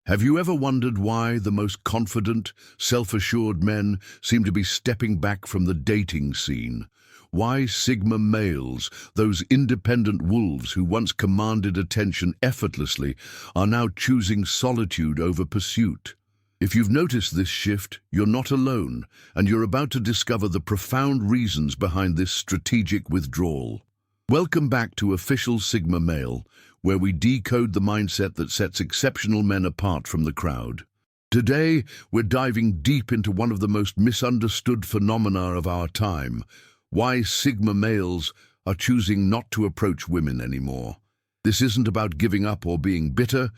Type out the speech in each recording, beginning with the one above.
Have you ever wondered why the most confident, self-assured men seem to be stepping back from the dating scene? Why Sigma males, those independent wolves who once commanded attention effortlessly, are now choosing solitude over pursuit? If you've noticed this shift, you're not alone, and you're about to discover the profound reasons behind this strategic withdrawal. Welcome back to Official Sigma Male, where we decode the mindset that sets exceptional men apart from the crowd. Today, we're diving deep into one of the most misunderstood phenomena of our time: why Sigma males are choosing not to approach women anymore. This isn't about giving up or being bitter,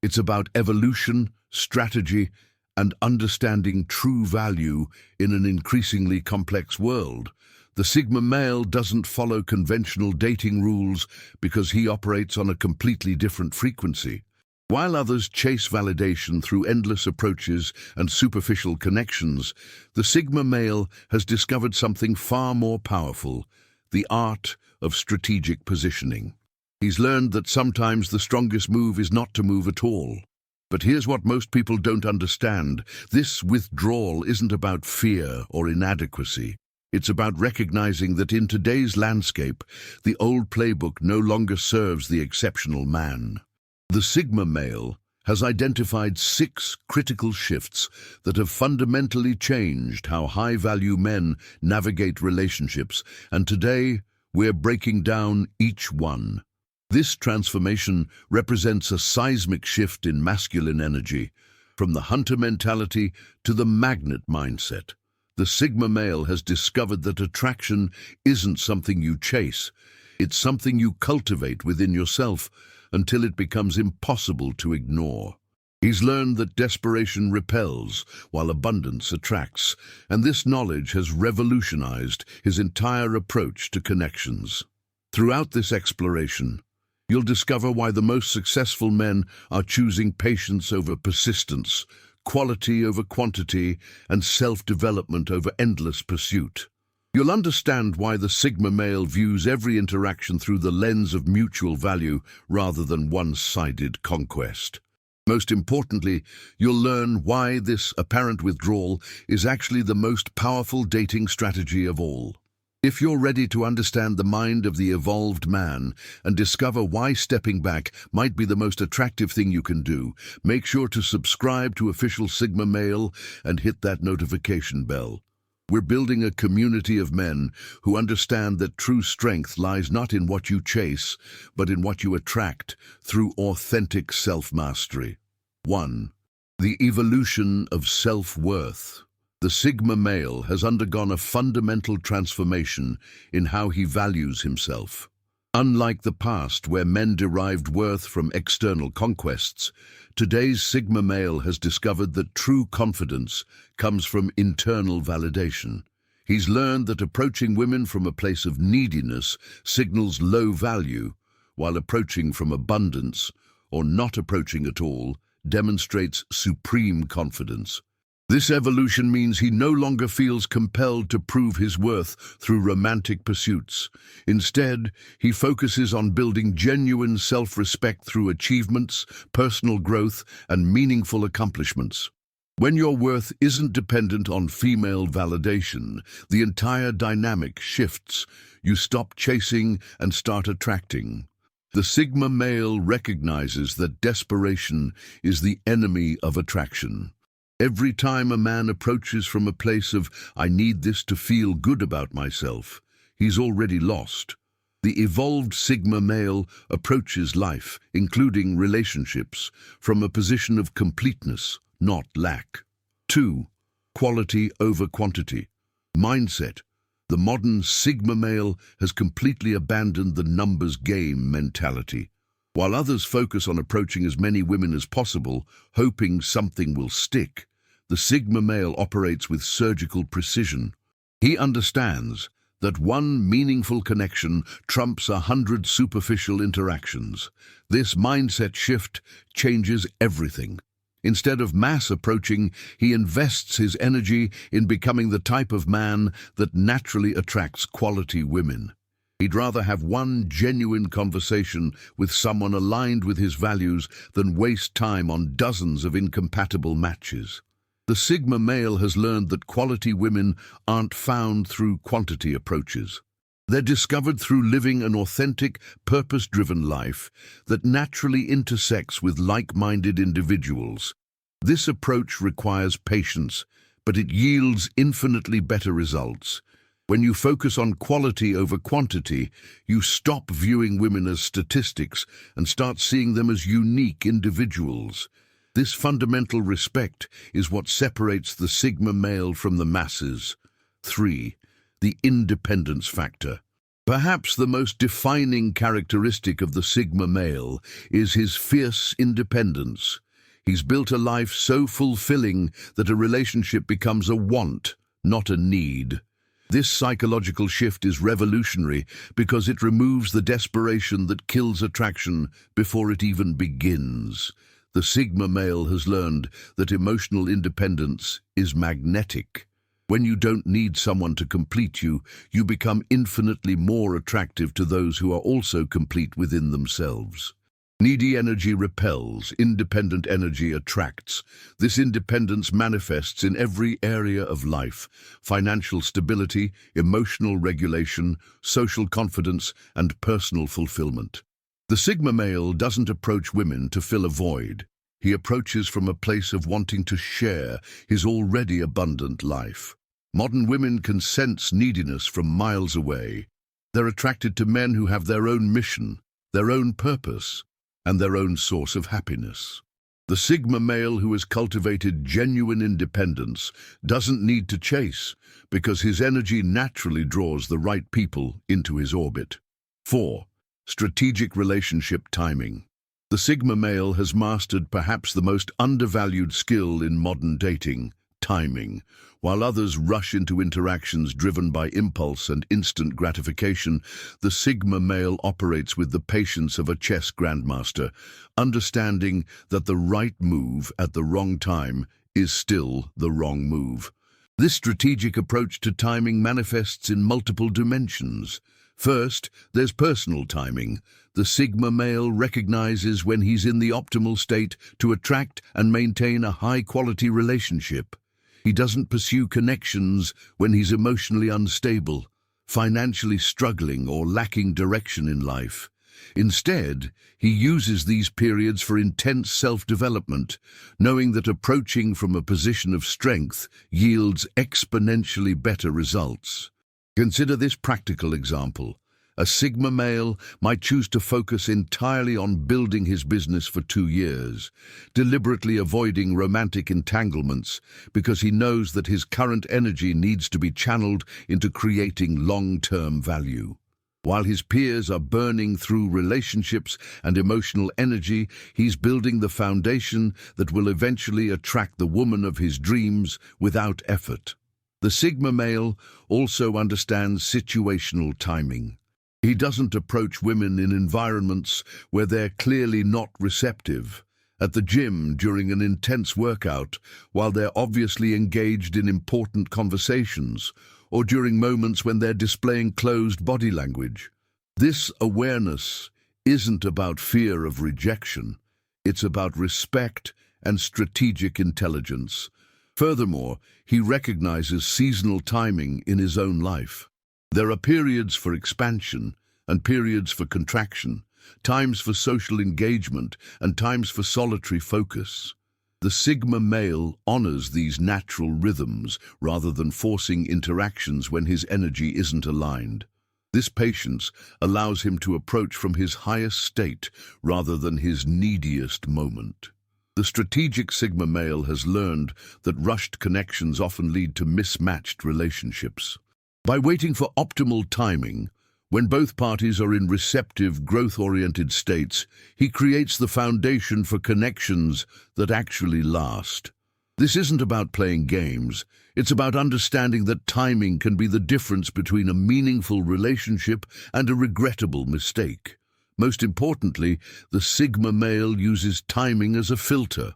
it's about evolution, strategy, and understanding true value in an increasingly complex world. The Sigma male doesn't follow conventional dating rules because he operates on a completely different frequency. While others chase validation through endless approaches and superficial connections, the Sigma male has discovered something far more powerful: the art of strategic positioning. He's learned that sometimes the strongest move is not to move at all. But here's what most people don't understand: this withdrawal isn't about fear or inadequacy. It's about recognizing that in today's landscape, the old playbook no longer serves the exceptional man. The Sigma male has identified 6 critical shifts that have fundamentally changed how high-value men navigate relationships, and today we're breaking down each one. This transformation represents a seismic shift in masculine energy, from the hunter mentality to the magnet mindset. The Sigma male has discovered that attraction isn't something you chase, it's something you cultivate within yourself until it becomes impossible to ignore. He's learned that desperation repels while abundance attracts, and this knowledge has revolutionized his entire approach to connections. Throughout this exploration, you'll discover why the most successful men are choosing patience over persistence, quality over quantity, and self-development over endless pursuit. You'll understand why the Sigma male views every interaction through the lens of mutual value rather than one-sided conquest. Most importantly, you'll learn why this apparent withdrawal is actually the most powerful dating strategy of all. If you're ready to understand the mind of the evolved man and discover why stepping back might be the most attractive thing you can do, make sure to subscribe to Official Sigma Male and hit that notification bell. We're building a community of men who understand that true strength lies not in what you chase, but in what you attract through authentic self-mastery. 1. The evolution of self-worth. The Sigma male has undergone a fundamental transformation in how he values himself. Unlike the past, where men derived worth from external conquests, today's Sigma male has discovered that true confidence comes from internal validation. He's learned that approaching women from a place of neediness signals low value, while approaching from abundance, or not approaching at all, demonstrates supreme confidence. This evolution means he no longer feels compelled to prove his worth through romantic pursuits. Instead, he focuses on building genuine self-respect through achievements, personal growth, and meaningful accomplishments. When your worth isn't dependent on female validation, the entire dynamic shifts. You stop chasing and start attracting. The Sigma male recognizes that desperation is the enemy of attraction. Every time a man approaches from a place of, "I need this to feel good about myself," he's already lost. The evolved Sigma male approaches life, including relationships, from a position of completeness, not lack. 2. Quality over quantity. Mindset. The modern Sigma male has completely abandoned the numbers game mentality. While others focus on approaching as many women as possible, hoping something will stick, the Sigma male operates with surgical precision. He understands that one meaningful connection trumps 100 superficial interactions. This mindset shift changes everything. Instead of mass approaching, he invests his energy in becoming the type of man that naturally attracts quality women. He'd rather have one genuine conversation with someone aligned with his values than waste time on dozens of incompatible matches. The Sigma male has learned that quality women aren't found through quantity approaches. They're discovered through living an authentic, purpose-driven life that naturally intersects with like-minded individuals. This approach requires patience, but it yields infinitely better results. When you focus on quality over quantity, you stop viewing women as statistics and start seeing them as unique individuals. This fundamental respect is what separates the Sigma male from the masses. 3. The independence factor. Perhaps the most defining characteristic of the Sigma male is his fierce independence. He's built a life so fulfilling that a relationship becomes a want, not a need. This psychological shift is revolutionary because it removes the desperation that kills attraction before it even begins. The Sigma male has learned that emotional independence is magnetic. When you don't need someone to complete you, you become infinitely more attractive to those who are also complete within themselves. Needy energy repels, independent energy attracts. This independence manifests in every area of life: financial stability, emotional regulation, social confidence, and personal fulfillment. The Sigma male doesn't approach women to fill a void. He approaches from a place of wanting to share his already abundant life. Modern women can sense neediness from miles away. They're attracted to men who have their own mission, their own purpose, and their own source of happiness. The Sigma male who has cultivated genuine independence doesn't need to chase because his energy naturally draws the right people into his orbit. 4. Strategic relationship timing. The Sigma male has mastered perhaps the most undervalued skill in modern dating: timing. While others rush into interactions driven by impulse and instant gratification, the Sigma male operates with the patience of a chess grandmaster, understanding that the right move at the wrong time is still the wrong move. This strategic approach to timing manifests in multiple dimensions. First, there's personal timing. The Sigma male recognizes when he's in the optimal state to attract and maintain a high-quality relationship. He doesn't pursue connections when he's emotionally unstable, financially struggling, or lacking direction in life. Instead, he uses these periods for intense self-development, knowing that approaching from a position of strength yields exponentially better results. Consider this practical example. A Sigma male might choose to focus entirely on building his business for 2 years, deliberately avoiding romantic entanglements because he knows that his current energy needs to be channeled into creating long-term value. While his peers are burning through relationships and emotional energy, he's building the foundation that will eventually attract the woman of his dreams without effort. The Sigma male also understands situational timing. He doesn't approach women in environments where they're clearly not receptive. At the gym during an intense workout, while they're obviously engaged in important conversations, or during moments when they're displaying closed body language. This awareness isn't about fear of rejection. It's about respect and strategic intelligence. Furthermore, he recognizes seasonal timing in his own life. There are periods for expansion and periods for contraction, times for social engagement and times for solitary focus. The Sigma male honors these natural rhythms rather than forcing interactions when his energy isn't aligned. This patience allows him to approach from his highest state rather than his neediest moment. The strategic Sigma male has learned that rushed connections often lead to mismatched relationships. By waiting for optimal timing, when both parties are in receptive, growth-oriented states, he creates the foundation for connections that actually last. This isn't about playing games. It's about understanding that timing can be the difference between a meaningful relationship and a regrettable mistake. Most importantly, the Sigma male uses timing as a filter.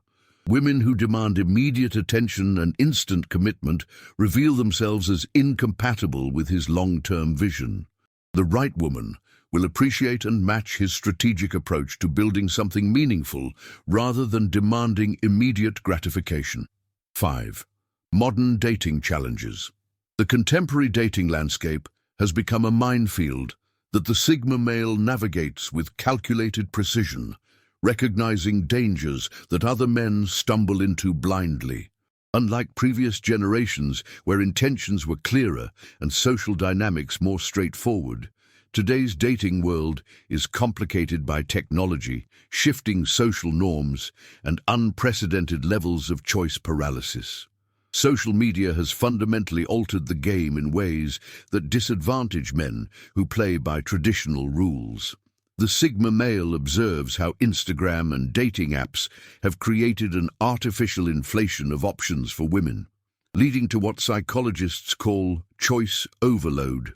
Women who demand immediate attention and instant commitment reveal themselves as incompatible with his long-term vision. The right woman will appreciate and match his strategic approach to building something meaningful rather than demanding immediate gratification. 5. Modern dating challenges. The contemporary dating landscape has become a minefield that the Sigma male navigates with calculated precision, recognizing dangers that other men stumble into blindly. Unlike previous generations where intentions were clearer and social dynamics more straightforward, today's dating world is complicated by technology, shifting social norms, and unprecedented levels of choice paralysis. Social media has fundamentally altered the game in ways that disadvantage men who play by traditional rules. The Sigma male observes how Instagram and dating apps have created an artificial inflation of options for women, leading to what psychologists call choice overload.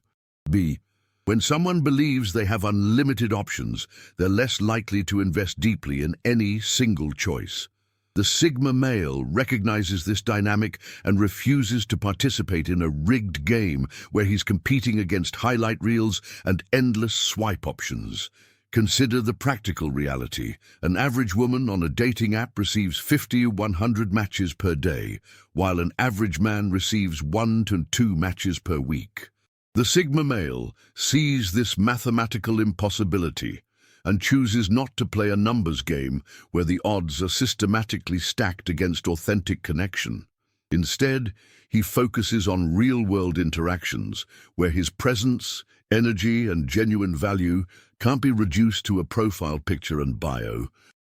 B. When someone believes they have unlimited options, they're less likely to invest deeply in any single choice. The Sigma male recognizes this dynamic and refuses to participate in a rigged game where he's competing against highlight reels and endless swipe options. Consider the practical reality. An average woman on a dating app receives 50 to 100 matches per day, while an average man receives 1 to 2 matches per week. The Sigma male sees this mathematical impossibility and chooses not to play a numbers game where the odds are systematically stacked against authentic connection. Instead, he focuses on real-world interactions where his presence, energy, and genuine value can't be reduced to a profile picture and bio.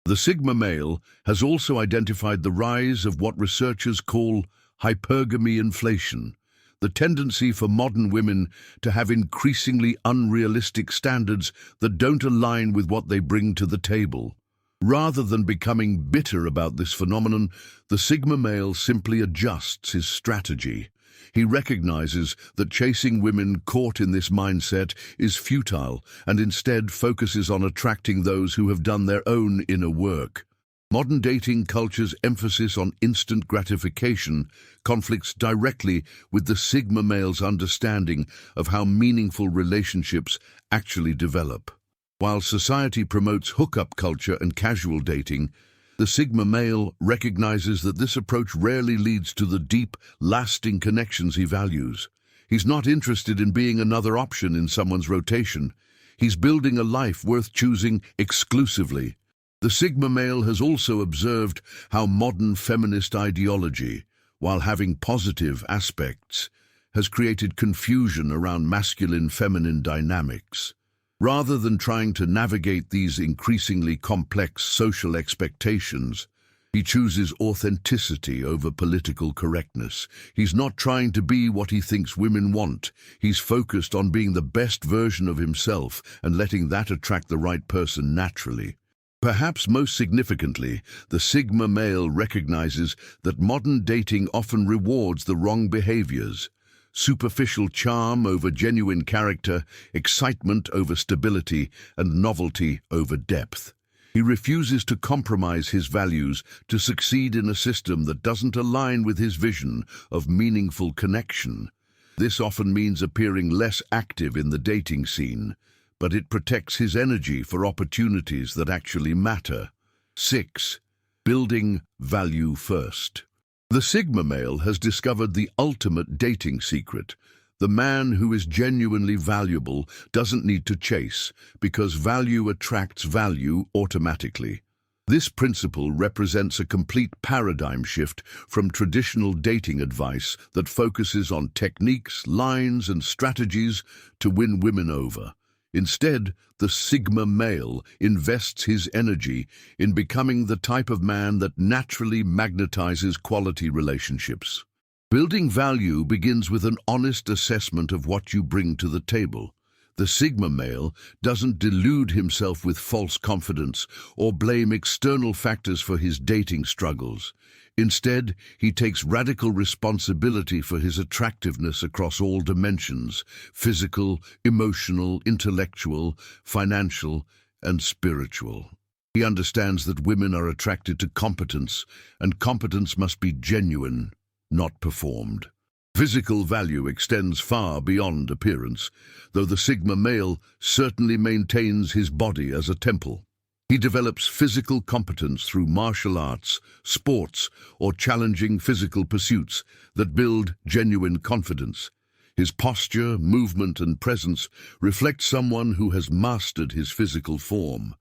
The Sigma male has also identified the rise of what researchers call hypergamy inflation, the tendency for modern women to have increasingly unrealistic standards that don't align with what they bring to the table. Rather than becoming bitter about this phenomenon, the Sigma male simply adjusts his strategy. He recognizes that chasing women caught in this mindset is futile and instead focuses on attracting those who have done their own inner work. Modern dating culture's emphasis on instant gratification conflicts directly with the Sigma male's understanding of how meaningful relationships actually develop. While society promotes hookup culture and casual dating, the Sigma male recognizes that this approach rarely leads to the deep, lasting connections he values. He's not interested in being another option in someone's rotation. He's building a life worth choosing exclusively. The Sigma male has also observed how modern feminist ideology, while having positive aspects, has created confusion around masculine-feminine dynamics. Rather than trying to navigate these increasingly complex social expectations, he chooses authenticity over political correctness. He's not trying to be what he thinks women want. He's focused on being the best version of himself and letting that attract the right person naturally. Perhaps most significantly, the Sigma male recognizes that modern dating often rewards the wrong behaviors. Superficial charm over genuine character, excitement over stability, and novelty over depth. He refuses to compromise his values to succeed in a system that doesn't align with his vision of meaningful connection. This often means appearing less active in the dating scene, but it protects his energy for opportunities that actually matter. 6. Building value first. The Sigma male has discovered the ultimate dating secret. The man who is genuinely valuable doesn't need to chase, because value attracts value automatically. This principle represents a complete paradigm shift from traditional dating advice that focuses on techniques, lines, and strategies to win women over. Instead, the Sigma male invests his energy in becoming the type of man that naturally magnetizes quality relationships. Building value begins with an honest assessment of what you bring to the table. The Sigma male doesn't delude himself with false confidence or blame external factors for his dating struggles. Instead, he takes radical responsibility for his attractiveness across all dimensions: physical, emotional, intellectual, financial, and spiritual. He understands that women are attracted to competence, and competence must be genuine, not performed. Physical value extends far beyond appearance, though the Sigma male certainly maintains his body as a temple. He develops physical competence through martial arts, sports, or challenging physical pursuits that build genuine confidence. His posture, movement, and presence reflect someone who has mastered his physical form.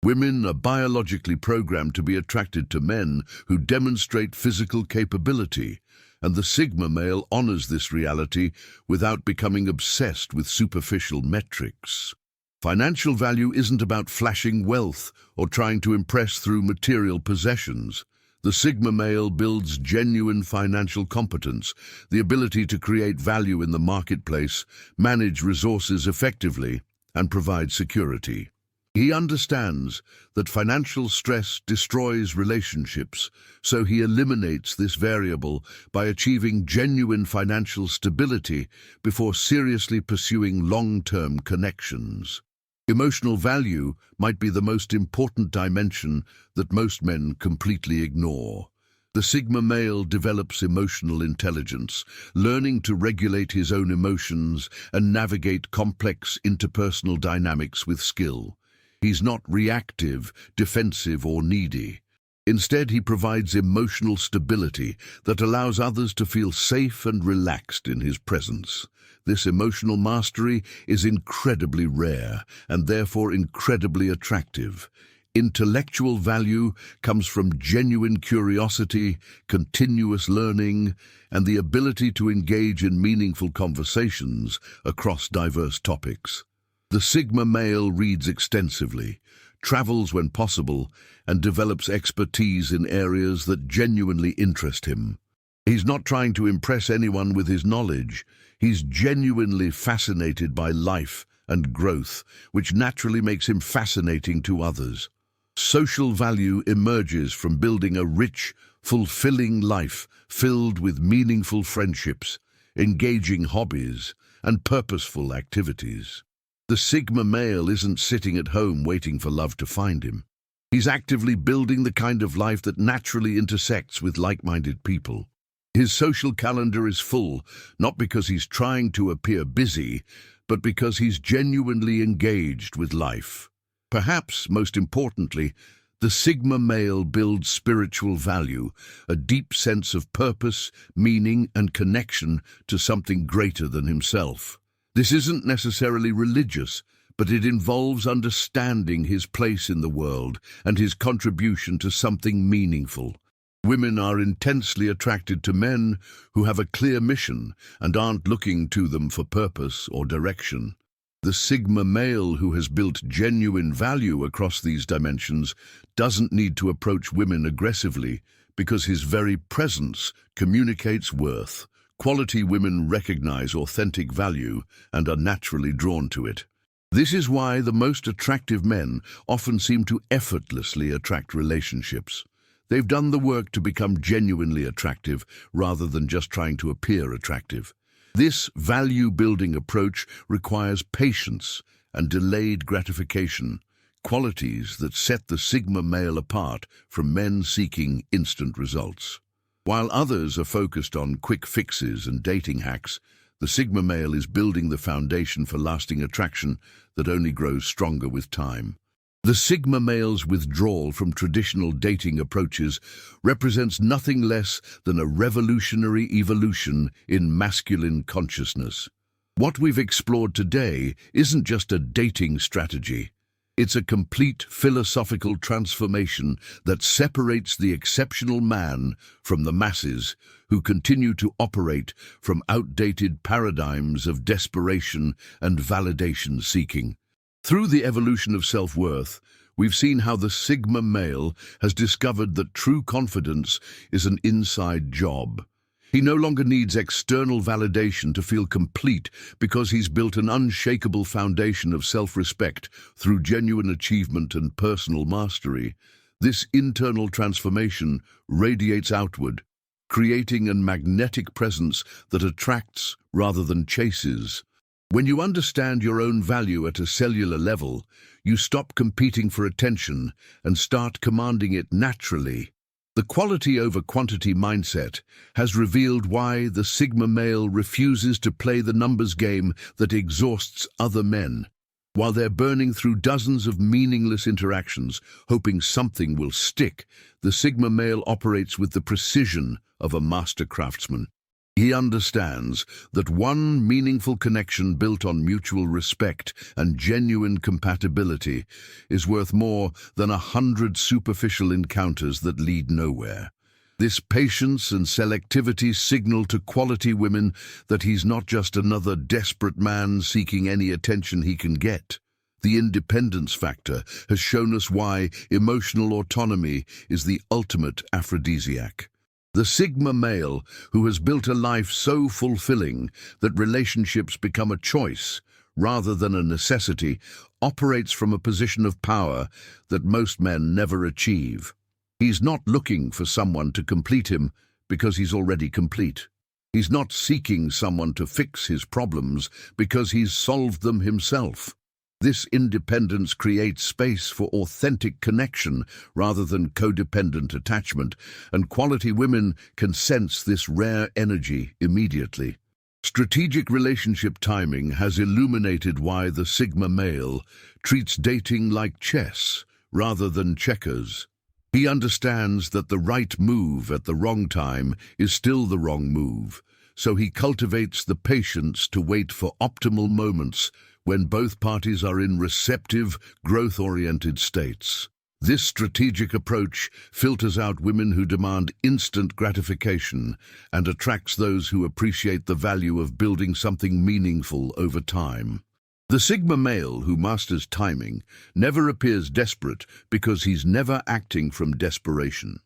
Women are biologically programmed to be attracted to men who demonstrate physical capability, and the Sigma male honors this reality without becoming obsessed with superficial metrics. Financial value isn't about flashing wealth or trying to impress through material possessions. The Sigma male builds genuine financial competence, the ability to create value in the marketplace, manage resources effectively, and provide security. He understands that financial stress destroys relationships, so he eliminates this variable by achieving genuine financial stability before seriously pursuing long-term connections. Emotional value might be the most important dimension that most men completely ignore. The Sigma male develops emotional intelligence, learning to regulate his own emotions and navigate complex interpersonal dynamics with skill. He's not reactive, defensive, or needy. Instead, he provides emotional stability that allows others to feel safe and relaxed in his presence. This emotional mastery is incredibly rare and therefore incredibly attractive. Intellectual value comes from genuine curiosity, continuous learning, and the ability to engage in meaningful conversations across diverse topics. The Sigma male reads extensively, travels when possible, and develops expertise in areas that genuinely interest him. He's not trying to impress anyone with his knowledge. He's genuinely fascinated by life and growth, which naturally makes him fascinating to others. Social value emerges from building a rich, fulfilling life filled with meaningful friendships, engaging hobbies, and purposeful activities. The Sigma male isn't sitting at home waiting for love to find him. He's actively building the kind of life that naturally intersects with like-minded people. His social calendar is full, not because he's trying to appear busy, but because he's genuinely engaged with life. Perhaps, most importantly, the Sigma male builds spiritual value, a deep sense of purpose, meaning, and connection to something greater than himself. This isn't necessarily religious, but it involves understanding his place in the world and his contribution to something meaningful. Women are intensely attracted to men who have a clear mission and aren't looking to them for purpose or direction. The Sigma male who has built genuine value across these dimensions doesn't need to approach women aggressively because his very presence communicates worth. Quality women recognize authentic value and are naturally drawn to it. This is why the most attractive men often seem to effortlessly attract relationships. They've done the work to become genuinely attractive rather than just trying to appear attractive. This value-building approach requires patience and delayed gratification, qualities that set the Sigma male apart from men seeking instant results. While others are focused on quick fixes and dating hacks, the Sigma male is building the foundation for lasting attraction that only grows stronger with time. The Sigma male's withdrawal from traditional dating approaches represents nothing less than a revolutionary evolution in masculine consciousness. What we've explored today isn't just a dating strategy. It's a complete philosophical transformation that separates the exceptional man from the masses who continue to operate from outdated paradigms of desperation and validation seeking. Through the evolution of self-worth, we've seen how the Sigma male has discovered that true confidence is an inside job. He no longer needs external validation to feel complete because he's built an unshakable foundation of self-respect through genuine achievement and personal mastery. This internal transformation radiates outward, creating a magnetic presence that attracts rather than chases. When you understand your own value at a cellular level, you stop competing for attention and start commanding it naturally. The The quality over quantity mindset has revealed why the Sigma male refuses to play the numbers game that exhausts other men. While they're burning through dozens of meaningless interactions, hoping something will stick, the Sigma male operates with the precision of a master craftsman. He understands that one meaningful connection built on mutual respect and genuine compatibility is worth more than 100 superficial encounters that lead nowhere. This patience and selectivity signal to quality women that he's not just another desperate man seeking any attention he can get. The independence factor has shown us why emotional autonomy is the ultimate aphrodisiac. The Sigma male, who has built a life so fulfilling that relationships become a choice rather than a necessity, operates from a position of power that most men never achieve. He's not looking for someone to complete him because he's already complete. He's not seeking someone to fix his problems because he's solved them himself. This independence creates space for authentic connection rather than codependent attachment, and quality women can sense this rare energy immediately. Strategic relationship timing has illuminated why the Sigma male treats dating like chess rather than checkers. He understands that the right move at the wrong time is still the wrong move, so he cultivates the patience to wait for optimal moments when both parties are in receptive, growth-oriented states. This strategic approach filters out women who demand instant gratification and attracts those who appreciate the value of building something meaningful over time. The Sigma male who masters timing never appears desperate because he's never acting from desperation.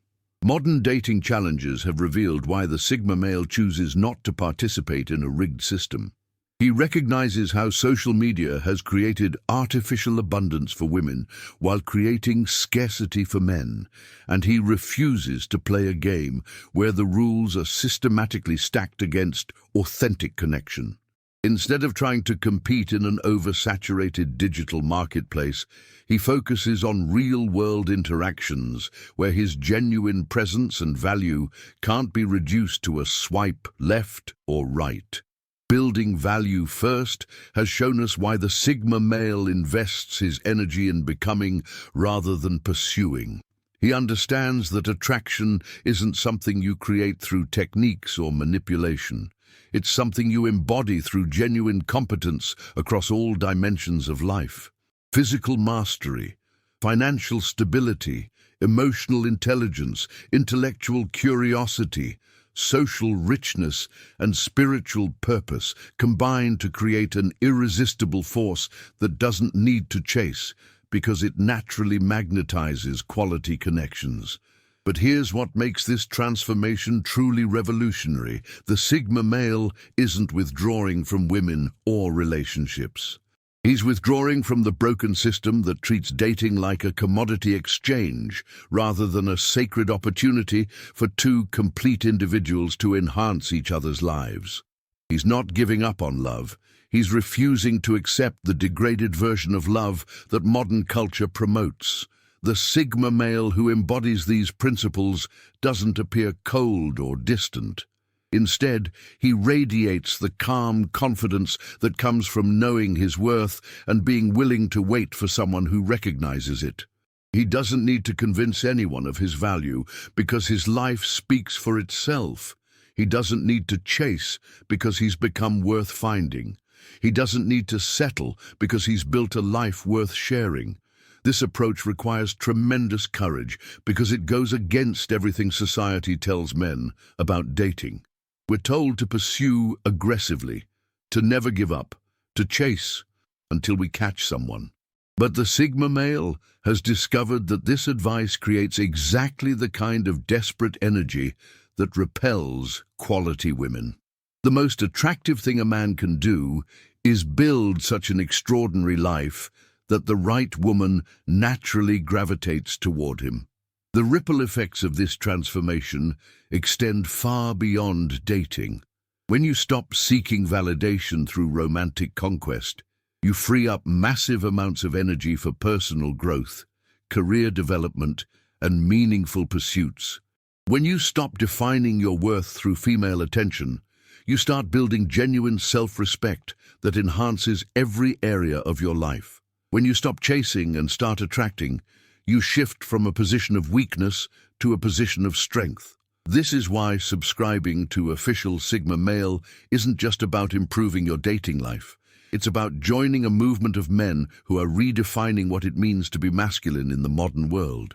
Modern dating challenges have revealed why the Sigma male chooses not to participate in a rigged system. He recognizes how social media has created artificial abundance for women while creating scarcity for men, and he refuses to play a game where the rules are systematically stacked against authentic connection. Instead of trying to compete in an oversaturated digital marketplace, he focuses on real-world interactions where his genuine presence and value can't be reduced to a swipe left or right. Building value first has shown us why the Sigma male invests his energy in becoming rather than pursuing. He understands that attraction isn't something you create through techniques or manipulation. It's something you embody through genuine competence across all dimensions of life. Physical mastery, financial stability, emotional intelligence, intellectual curiosity, social richness, and spiritual purpose combine to create an irresistible force that doesn't need to chase because it naturally magnetizes quality connections. But here's what makes this transformation truly revolutionary. The Sigma male isn't withdrawing from women or relationships. He's withdrawing from the broken system that treats dating like a commodity exchange rather than a sacred opportunity for two complete individuals to enhance each other's lives. He's not giving up on love. He's refusing to accept the degraded version of love that modern culture promotes. The Sigma male who embodies these principles doesn't appear cold or distant. Instead, he radiates the calm confidence that comes from knowing his worth and being willing to wait for someone who recognizes it. He doesn't need to convince anyone of his value because his life speaks for itself. He doesn't need to chase because he's become worth finding. He doesn't need to settle because he's built a life worth sharing. This approach requires tremendous courage because it goes against everything society tells men about dating. We're told to pursue aggressively, to never give up, to chase until we catch someone. But the Sigma male has discovered that this advice creates exactly the kind of desperate energy that repels quality women. The most attractive thing a man can do is build such an extraordinary life that the right woman naturally gravitates toward him. The ripple effects of this transformation extend far beyond dating. When you stop seeking validation through romantic conquest, you free up massive amounts of energy for personal growth, career development, and meaningful pursuits. When you stop defining your worth through female attention, you start building genuine self-respect that enhances every area of your life. When you stop chasing and start attracting, you shift from a position of weakness to a position of strength. This is why subscribing to Official Sigma Male isn't just about improving your dating life. It's about joining a movement of men who are redefining what it means to be masculine in the modern world.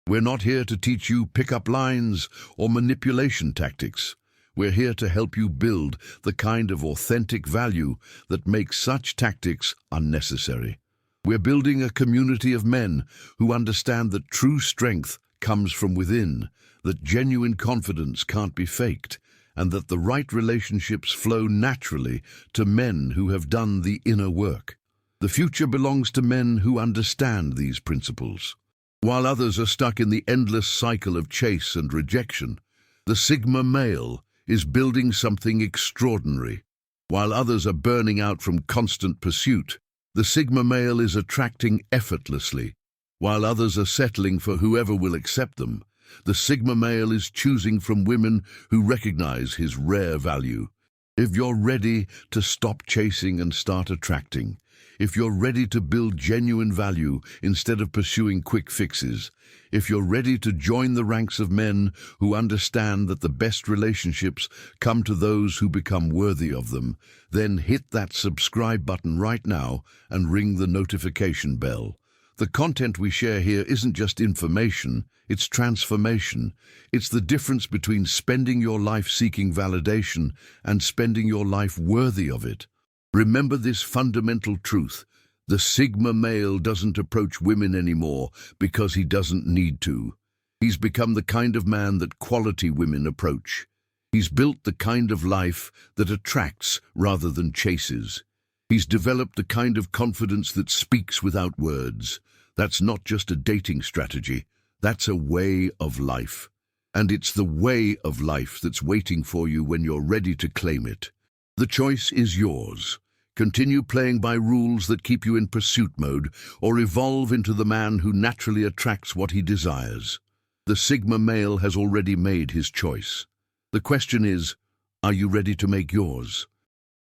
We're not here to teach you pick-up lines or manipulation tactics. We're here to help you build the kind of authentic value that makes such tactics unnecessary. We're building a community of men who understand that true strength comes from within, that genuine confidence can't be faked, and that the right relationships flow naturally to men who have done the inner work. The future belongs to men who understand these principles. While others are stuck in the endless cycle of chase and rejection, the Sigma Male is building something extraordinary. While others are burning out from constant pursuit, the Sigma Male is attracting effortlessly. While others are settling for whoever will accept them, the Sigma Male is choosing from women who recognize his rare value. If you're ready to stop chasing and start attracting, if you're ready to build genuine value instead of pursuing quick fixes, if you're ready to join the ranks of men who understand that the best relationships come to those who become worthy of them, then hit that subscribe button right now and ring the notification bell. The content we share here isn't just information, it's transformation. It's the difference between spending your life seeking validation and spending your life worthy of it. Remember this fundamental truth. The Sigma Male doesn't approach women anymore because he doesn't need to. He's become the kind of man that quality women approach. He's built the kind of life that attracts rather than chases. He's developed the kind of confidence that speaks without words. That's not just a dating strategy, that's a way of life. And it's the way of life that's waiting for you when you're ready to claim it. The choice is yours. Continue playing by rules that keep you in pursuit mode, or evolve into the man who naturally attracts what he desires. The Sigma Male has already made his choice. The question is, are you ready to make yours?